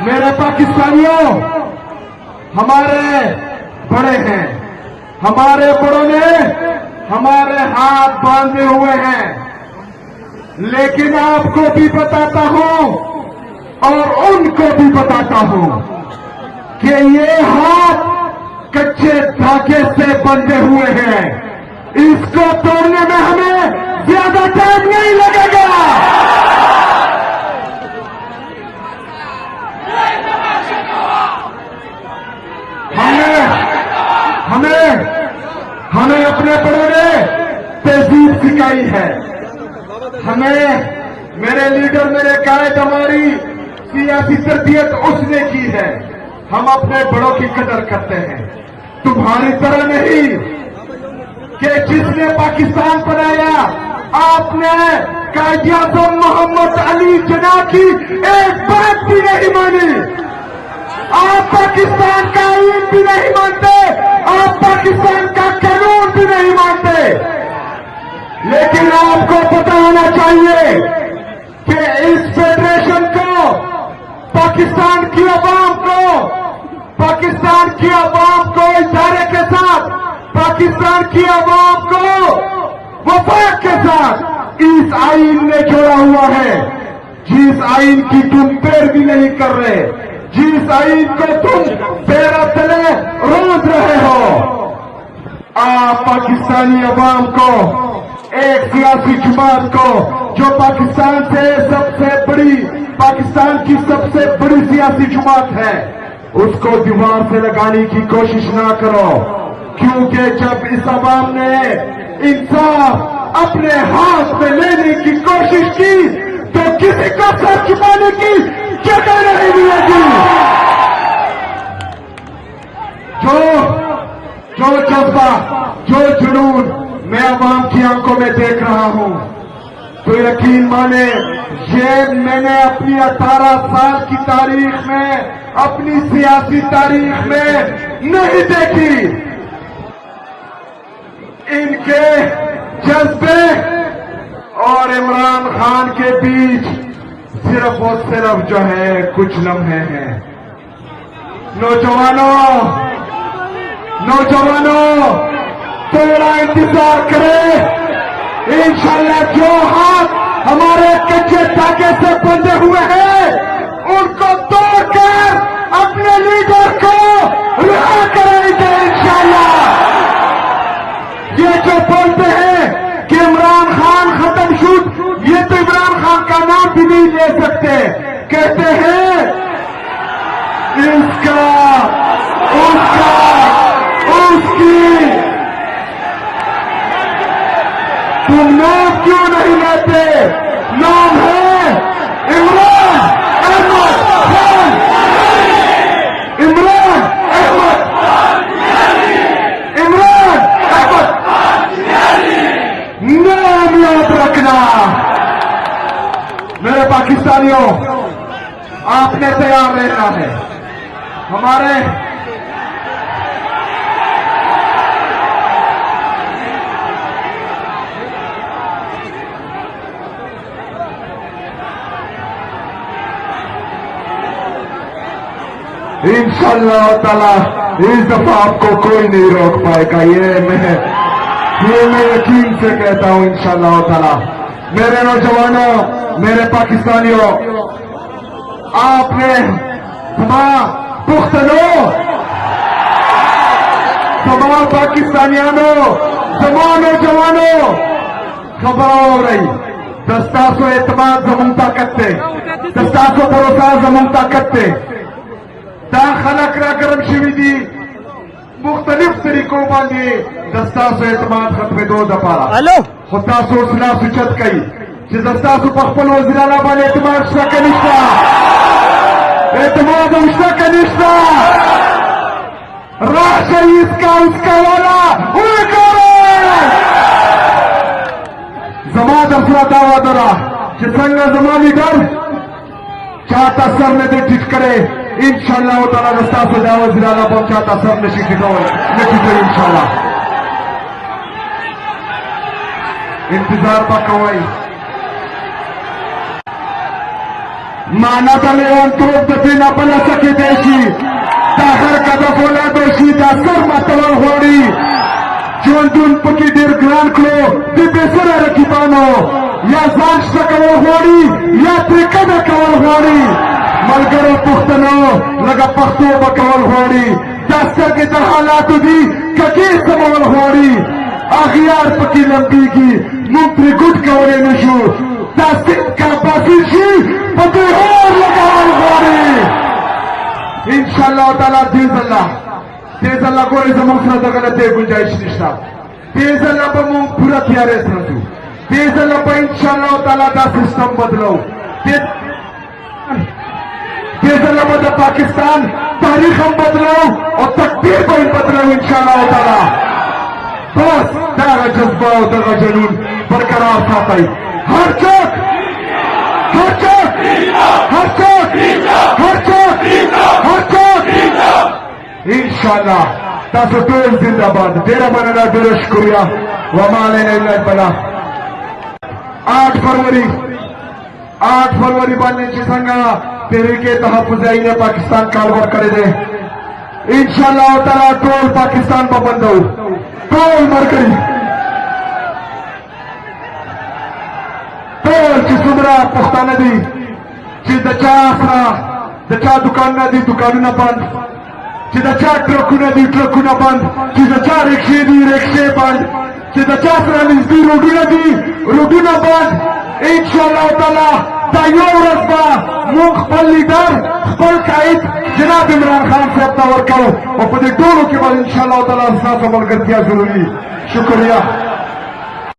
मेरे पाकिस्तानियों, हमारे बड़े हैं, हमारे बड़ों ने हमारे हाथ बांधे हुए हैं, लेकिन आपको भी बताता हूं और उनको भी बताता हूं कि ये हाथ कच्चे धागे से बंधे हुए हैं। इसको तोड़ने में हमें ज्यादा टाइम नहीं लगेगा। हमें अपने बड़ों ने तहजीब सिखाई है। हमें मेरे लीडर, मेरे कायद, हमारी सियासी तरबियत उसने की है। हम अपने बड़ों की कदर करते हैं, तुम्हारी तरह नहीं कि जिसने पाकिस्तान बनाया आपने कायद-ए-आज़म मोहम्मद अली जिन्ना की एक बात भी नहीं मानी। आप पाकिस्तान का आईन भी नहीं मानते, आप पाकिस्तान का कानून भी नहीं मानते, लेकिन आपको पता होना चाहिए कि इस फेडरेशन को, पाकिस्तान की आवाम को इशारे के साथ, पाकिस्तान की आवाम को वफाक के साथ इस आईन ने जोड़ा हुआ है, जिस आईन की तुम पैरवी नहीं कर रहे, जिस आईन को तुम पैरों तले रोज रहे हो। आप पाकिस्तानी अवाम को, एक सियासी जमात को जो पाकिस्तान की सबसे बड़ी सियासी जमात है, उसको दीवार से लगाने की कोशिश ना करो, क्योंकि जब इस अवाम ने इंसाफ अपने हाथ में लेने की कोशिश की तो किसी को सर छुपाने की जगह नहीं मिलेगी। जो जज्बा, जो जुनून मैं अवाम की आंखों में देख रहा हूं, तो यकीन माने ये मैंने अपनी 18 साल की तारीख में, अपनी सियासी तारीख में नहीं देखी। इनके जज्बे और इमरान खान के बीच सिर्फ और सिर्फ जो है कुछ लम्हे हैं। नौजवानों थोड़ा इंतजार करें। इंशाल्लाह जो हाथ हमारे कच्चे धागे से बंधे हुए हैं, उनको तोड़कर अपने लीडर को रिहा करेंगे इंशाल्लाह। ये जो बोलते हैं कि इमरान खान खत्म शूट, ये तो इमरान खान का नाम भी नहीं ले सकते। कहते हैं इसका, उसका, उसकी, तुम नाम क्यों नहीं लेते? नाम है इमरान अहमद खान। इमरान अहमद, इमरान अहमद, नाम याद रखना। मेरे पाकिस्तानियों, आपने तैयार रहना है। हमारे इंशाअल्लाह ताला इस दफा आपको कोई नहीं रोक पाएगा। ये मैं यकीन से कहता हूं इंशाअल्लाह ताला। मेरे नौजवानों, मेरे पाकिस्तानियों, आपने तमाम पाकिस्तानियों, जमानो जवानों, खबर हो रही दस्तासो एतमाद जमन ताकते, दस्तासो भरोसा जमन ताकते दाखलक गरम शिविदी मुख्तलिफ तरीकों बांधे दस्तासो एतमाद खत्म दो दपारा खुदासो उसना सुचत कई कि दस्तासो पखपल वजीराला बाल एतमाद कनिष्ठा, एतमाद उसका कनिष्ठा राशि इसका उसका वाला जमा दफरा दावा दरा जिसंग जमा लीडर चाहता सर ने दे टिट करे इंशाअल्लाह ताला दस्ता से दावा जिराला पहुंचाता सब ने शिक्षित इंशाअल्लाह। इंतजार पा कवाई मानवता लेवन तोप दफिना पला सके देशी ताहर कदा बोला दोषी दासर मतवल होड़ी जोन दुन पकी देर ग्रान कलो दी बेसरा रखी पानो या जांच सकवल होड़ी या त्रिकदा कवल होड़ी मलगरो पुख्तनो लगा पख्तो बकवल होड़ी दासर के तर हालात दी ककी समवल होड़ी आखियार पकी लंबी की मुंत्री गुट कवले नशू दासित का बासिशी पति और लगावल होड़ी इंशाअल्लाह ताला तेजल्ला गोरे जमों सदगला ते गुंजाइश निष्ठा तेजल्ला बमों पूरा तैयार है तेजल्ला पर इंशाअल्लाह ताला दा सिस्टम बदलो तेजल्ला बद पाकिस्तान तारीख हम बदलो और तकदीर को बदलो इंशाअल्लाह ताला बस दागा जज्बा और दागा जुनून बरकरार साथ आई हर चौक हर चौक हर चौक हर चौक हर चौक इंशाअल्लाह तासुटोल जिंदाबाद डेरा बनाना डेरा शुक्रिया वमाले ने बना 8 फरवरी बनने की संगा तहरीके तहफ़्फ़ुज़ ने पाकिस्तान कारवार करे दे इंशाअल्लाह ताला टोल पाकिस्तान पर बंदो टोल मरकरी टोल चिसुमरा पुख्ताना दी चिदचा असरा दचा दुकान दी दुकान न बंद चिदचा ट्रकुना दी ट्रकुना बंद चिदचा रिक्शे दी रिक्शे बंद चिदचा सरालिस दी रोडुना बंद इंशाअल्लाह ताला तायोर रस्बा मुख पर लीडर खपल कायद जनाब इमरान खान साहब तवर करो और पदे टोलों के बाद इंशाअल्लाह ताला साथ अमल कर दिया जरूरी शुक्रिया।